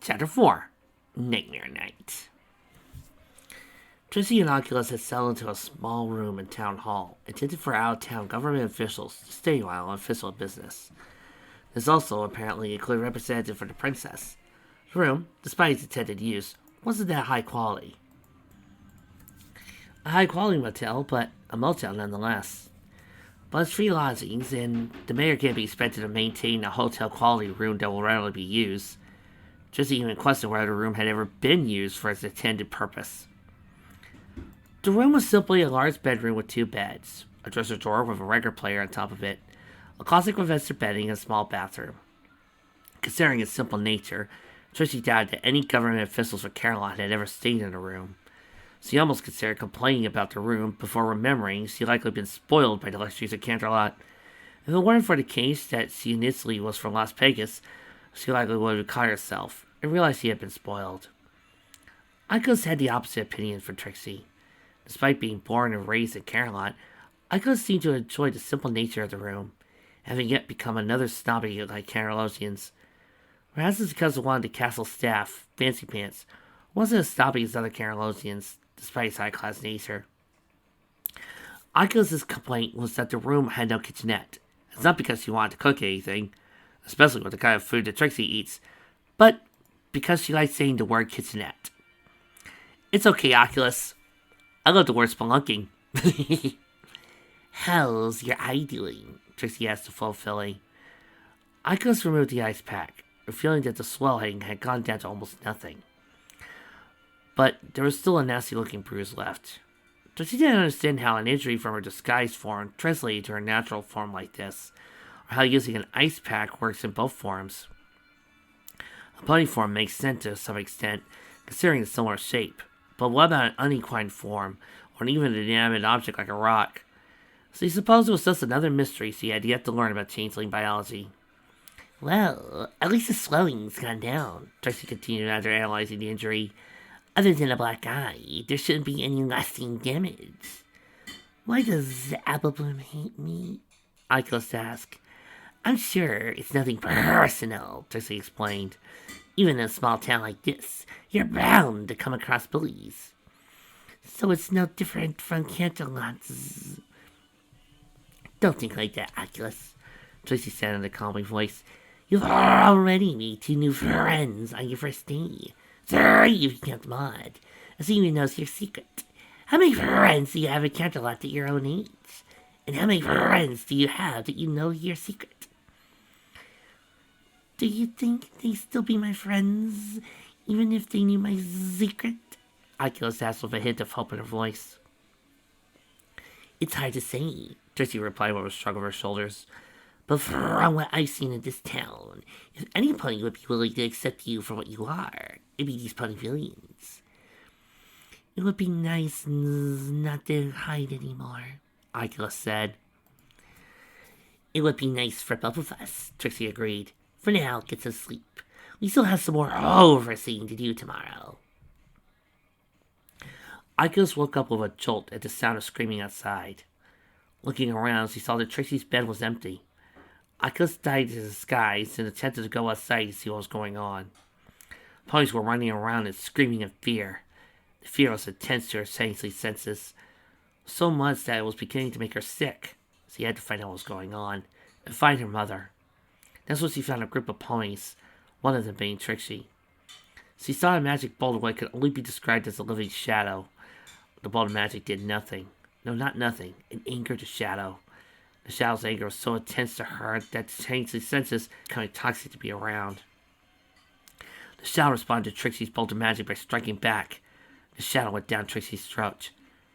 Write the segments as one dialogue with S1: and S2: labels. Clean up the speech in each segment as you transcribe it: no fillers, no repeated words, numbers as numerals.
S1: Chapter 4 Nightmare Night. Trixie and Oculus had settled into a small room in Town Hall, intended for out-of-town government officials to stay while on official business. There's also, apparently, a clear representative for the princess. The room, despite its intended use, wasn't that high quality. A high-quality motel, but a motel nonetheless. But it's free lodgings, and the mayor can't be expected to maintain a hotel-quality room that will rarely be used. Trixie even questioned whether the room had ever been used for its intended purpose. The room was simply a large bedroom with 2 beds, a dresser drawer with a record player on top of it, a closet with extra bedding, and a small bathroom. Considering its simple nature, Trixie doubted that any government officials or Caroline had ever stayed in the room. She almost considered complaining about the room before remembering she'd likely been spoiled by the luxuries of Canterlot. If it weren't for the case that she initially was from Las Vegas, she likely would have caught herself and realized she had been spoiled. Icos had the opposite opinion for Trixie. Despite being born and raised in Caroline, Icos seemed to enjoy the simple nature of the room, having yet become another snobby like Carolosians. Perhaps it's because of one of the castle staff, Fancy Pants, wasn't as snobby as other Carolosians, despite his high-class nature. Icos' complaint was that the room had no kitchenette. It's not because she wanted to cook anything, especially with the kind of food that Trixie eats, but because she likes saying the word kitchenette. It's okay, Oculus. I love the word spelunking. How's your eye doing? Trixie asked the full filly. Icos removed the ice pack, feeling that the swelling had gone down to almost nothing. But there was still a nasty-looking bruise left. Trixie didn't understand how an injury from her disguised form translated to her natural form like this, or how using an ice pack works in both forms. A pony form makes sense to some extent, considering the similar shape, but what about an unequine form, or even an inanimate object like a rock? So he supposed it was just another mystery she had yet to learn about changeling biology. Well, at least the swelling's gone down, Trixie continued after analyzing the injury. Other than a black eye, there shouldn't be any lasting damage. Why does Apple Bloom hate me? Icos asked. I'm sure it's nothing personal, Trixie explained. Even in a small town like this, you're bound to come across bullies. So it's no different from Canterlot's. Don't think like that, Oculus, Trixie said in a calming voice. You've already made 2 new friends on your first day. 3 if you count mod. As even knows your secret. How many friends do you have in Canterlot at your own age? And how many friends do you have that you know your secret? Do you think they'd still be my friends, even if they knew my secret? Oculus asked with a hint of hope in her voice. It's hard to say, Trixie replied with a shrug of her shoulders. But from what I've seen in this town, if any pony would be willing to accept you for what you are, it'd be these pony villains. It would be nice not to hide anymore, Oculus said. It would be nice for both of us, Trixie agreed. For now, get some sleep. We still have some more overseeing to do tomorrow. Icos woke up with a jolt at the sound of screaming outside. Looking around, she saw that Trixie's bed was empty. Icos dived into the skies and attempted to go outside to see what was going on. Ponies were running around and screaming in fear. The fear was intense to her senses, so much that it was beginning to make her sick. She had to find out what was going on, and find her mother. That's when she found a group of ponies, one of them being Trixie. She saw a magic bolt of what could only be described as a living shadow. The bolt of magic did nothing. No, not nothing. It angered the shadow. The shadow's anger was so intense to her that the changed senses became toxic to be around. The shadow responded to Trixie's bolt of magic by striking back. The shadow went down Trixie's throat.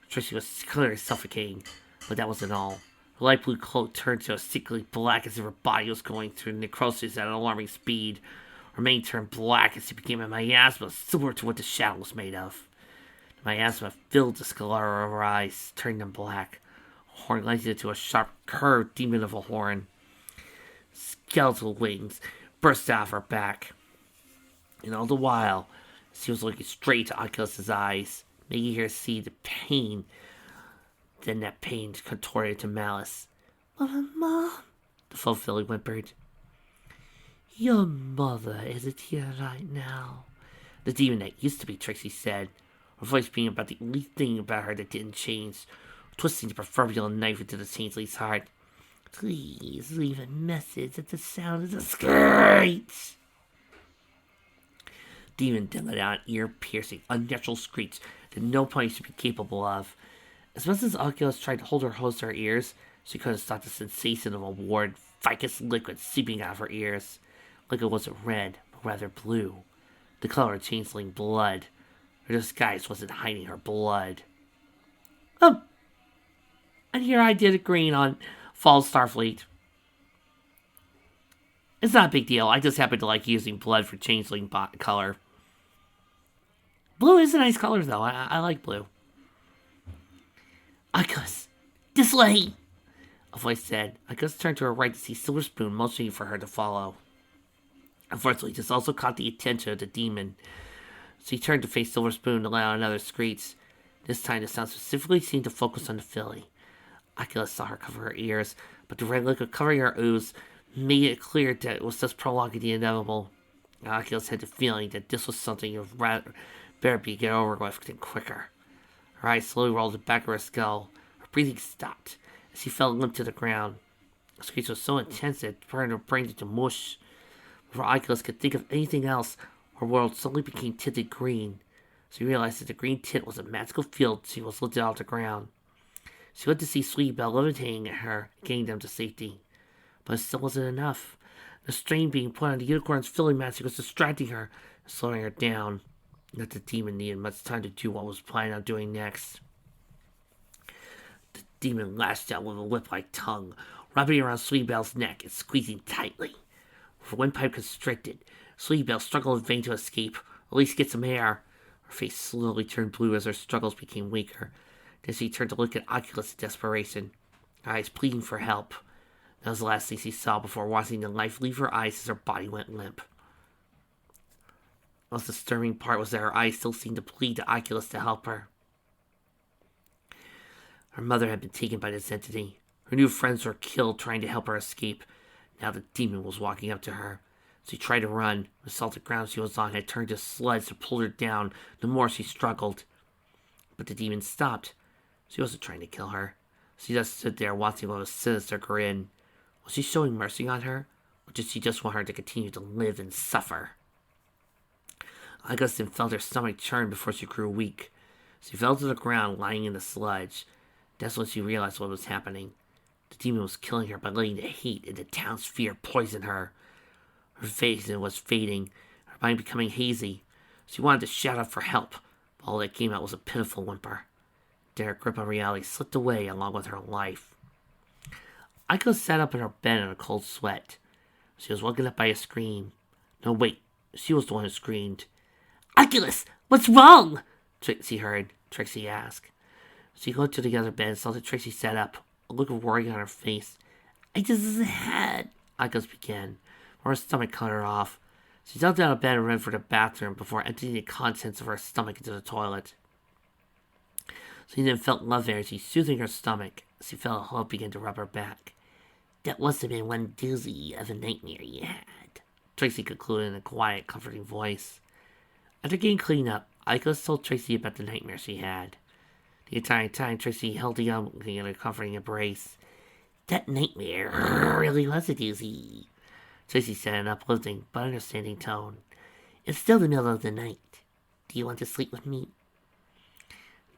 S1: Trixie was clearly suffocating, but that wasn't all. Her light blue cloak turned to a sickly black as if her body was going through necrosis at an alarming speed. Her mane turned black as it became a miasma similar to what the shadow was made of. The miasma filled the sclera of her eyes, turning them black. Her horn lengthened into a sharp, curved demon of a horn. Skeletal wings burst out of her back. And all the while, she was looking straight to Oculus's eyes, making her see the pain. Then that pain contorted to malice. Mom, the full filly whimpered. Your mother isn't here right now. The demon that used to be Trixie said, her voice being about the only thing about her that didn't change, twisting the proverbial knife into the changeling's heart. Please leave a message at the sound of the screech. Demon then let out an ear-piercing, unnatural screech that no pony should be capable of. As much as Oculus tried to hold her close to her ears, she couldn't stop the sensation of a warm, ficus liquid seeping out of her ears. Liquid wasn't red, but rather blue. The color of changeling blood. Her disguise wasn't hiding her blood. And here I did a green on Fall Starfleet. It's not a big deal. I just happen to like using blood for changeling color. Blue is a nice color, though. I like blue. Ikus, this way! A voice said. Ikus turned to her right to see Silver Spoon motioning for her to follow. Unfortunately, this also caught the attention of the demon. She turned to face Silver Spoon to let out another screech. This time, the sound specifically seemed to focus on the filly. Oculus saw her cover her ears, but the red liquid covering her ooze made it clear that it was just prolonging the inevitable. Oculus had the feeling that this was something of rather better be get over with and quicker. Her eyes slowly rolled to the back of her skull. Her breathing stopped as she fell limp to the ground. The screech was so intense that it turned her brain into mush. Before Oculus could think of anything else, her world suddenly became tinted green. She realized that the green tint was a magical field she was lifted off the ground. She went to see Sweetie Belle levitating at her, getting them to safety. But it still wasn't enough. The strain being put on the unicorn's filling magic was distracting her and slowing her down. Not the demon needed much time to do what was planning on doing next. The demon lashed out with a whip-like tongue, wrapping around Sweetie Belle's neck and squeezing tightly. With her windpipe constricted, Sweetie Belle struggled in vain to escape, or at least get some air. Her face slowly turned blue as her struggles became weaker. Then she turned to look at Oculus in desperation, her eyes pleading for help. That was the last thing she saw before watching the life leave her eyes as her body went limp. The most disturbing part was that her eyes still seemed to plead to Oculus to help her. Her mother had been taken by this entity. Her new friends were killed trying to help her escape. Now the demon was walking up to her. She tried to run. The salted ground she was on had turned to sludge that pulled her down the more she struggled. But the demon stopped. She wasn't trying to kill her. She just stood there watching with a sinister grin. Was she showing mercy on her? Or did she just want her to continue to live and suffer? Augustine felt her stomach churn before she grew weak. She fell to the ground, lying in the sludge. That's when she realized what was happening. The demon was killing her by letting the hate and the town's fear poison her. Her vision was fading, her mind becoming hazy. She wanted to shout out for help, but all that came out was a pitiful whimper. Then her grip on reality slipped away along with her life. Aiko sat up in her bed in a cold sweat. She was woken up by a scream. No, wait, she was the one who screamed. "Oculus, what's wrong?" Trixie heard. Trixie asked. She looked to the other bed and saw that Trixie sat up, a look of worry on her face. "I just had," Oculus began, but her stomach cut her off. She jumped out of bed and ran for the bathroom before emptying the contents of her stomach into the toilet. She then felt love energy soothing her stomach. She felt a hope begin to rub her back. "That must have been one doozy of a nightmare you had," Trixie concluded in a quiet, comforting voice. After getting cleaned up, Aiko told Trixie about the nightmare she had. The entire time, Trixie held the youngling in a comforting embrace. "That nightmare really was a doozy," Trixie said in an uplifting but understanding tone. "It's still the middle of the night. Do you want to sleep with me?"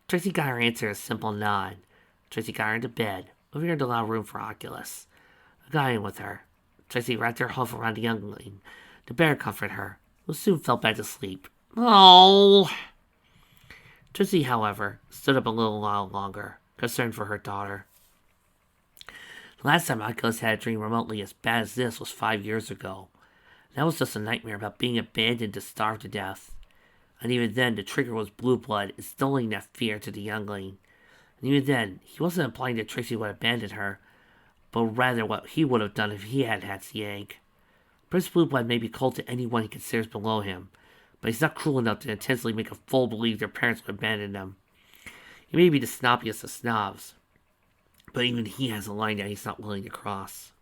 S1: Trixie got her answer a simple nod. Trixie got her into bed, moving her to allow room for Oculus. I got in with her. Trixie wrapped her hoof around the youngling to better comfort her, who soon fell back to sleep. Oh! Trixie, however, stood up a little while longer, concerned for her daughter. The last time Oculus had a dream remotely as bad as this was 5 years ago. That was just a nightmare about being abandoned to starve to death. And even then, the trigger was blue blood, instilling that fear to the youngling. And even then, he wasn't implying that Trixie would abandon her, but rather what he would have done if he had hatched the egg. Prince Blueblood may be cold to anyone he considers below him, but he's not cruel enough to intentionally make a fool believe their parents would abandon them. He may be the snobbiest of snobs, but even he has a line that he's not willing to cross.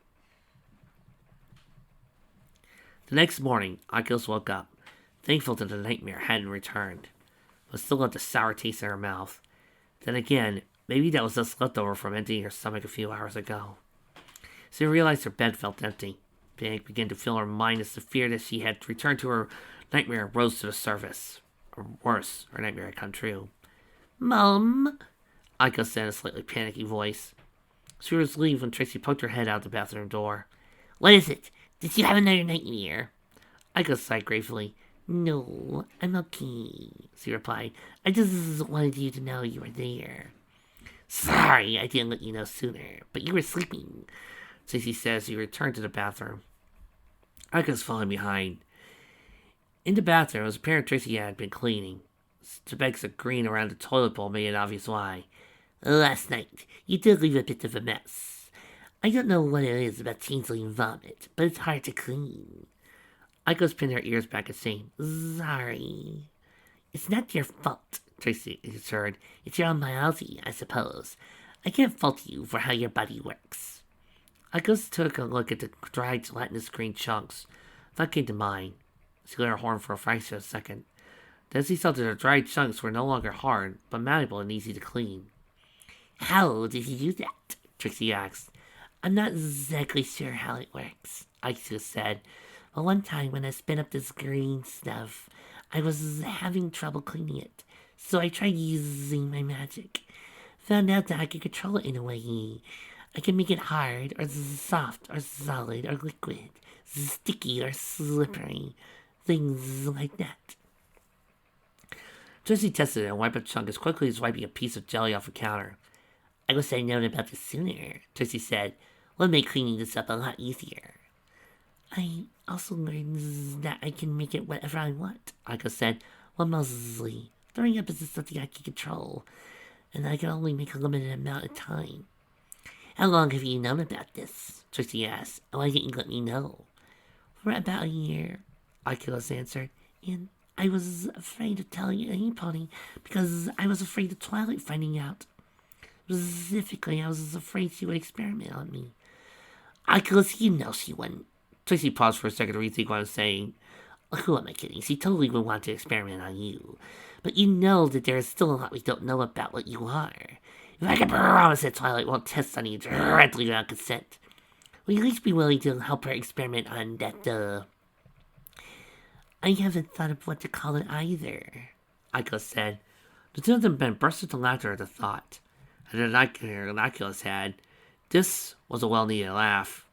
S1: The next morning, Akos woke up, thankful that the nightmare hadn't returned, but still got the sour taste in her mouth. Then again, maybe that was just leftover from emptying her stomach a few hours ago. She realized her bed felt empty. Panic began to fill her mind as the fear that she had returned to her nightmare rose to the surface. Or worse, her nightmare had come true. "Mom," Aiko said in a slightly panicky voice. She was relieved when Trixie poked her head out the bathroom door. "What is it? Did you have another nightmare?" Aiko sighed gratefully. "No, I'm okay," she replied. "I just wanted you to know you were there." "Sorry, I didn't let you know sooner, but you were sleeping," Trixie says he returned to the bathroom. Aiko's falling behind. In the bathroom, it was apparent Trixie had been cleaning. Specks of green around the toilet bowl made it obvious why. "Last night, you did leave a bit of a mess. I don't know what it is about changeling vomit, but it's hard to clean." Aiko's pinned her ears back and saying, "Sorry." "It's not your fault," Trixie assured. "It's your own biology, I suppose. I can't fault you for how your body works." Aiko took a look at the dried gelatinous green chunks. That came to mind. She let her horn for a fraction of a second. Then she saw that the dried chunks were no longer hard, but malleable and easy to clean. "How did you do that?" Trixie asked. "I'm not exactly sure how it works," Aiko said. "But one time when I spit up this green stuff, I was having trouble cleaning it. So I tried using my magic. Found out that I could control it in a way. I can make it hard, or soft, or solid, or liquid, sticky, or slippery. Things like that." Trixie tested it and wiped a chunk as quickly as wiping a piece of jelly off the counter. "I wish I'd known about this sooner," Trixie said. "Would make cleaning this up a lot easier." "I also learned that I can make it whatever I want," Aiko said. "Well, mostly. Throwing up is something I can control, and I can only make a limited amount of time." "How long have you known about this?" Trixie asked. "And why didn't you let me know?" "For about a year," Aiko answered. "And I was afraid of telling anybody because I was afraid of Twilight finding out. Specifically, I was afraid she would experiment on me." "Aiko, you know she wouldn't." Trixie paused for a second to rethink what I was saying. "Who am I kidding? She totally would want to experiment on you. But you know that there is still a lot we don't know about what you are. If I can promise that Twilight won't test on you directly without consent, will you at least be willing to help her experiment on that, "I haven't thought of what to call it either," Aiko said. The two of them burst into laughter at the thought. And the Oculus had. This was a well-needed laugh.